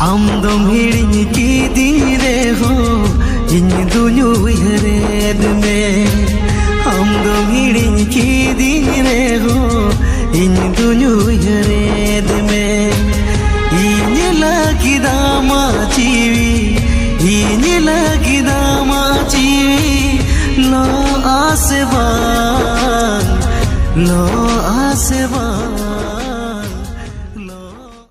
आम दम हिड़िñ कीदिरे हो इन दुनु उयहरेद में आम दम हिड़िñ कीदिरे हो इन दुनु उयहरेद में इन लागिदा मा जीवी इन लागिदा मा जीवी लो आसे बान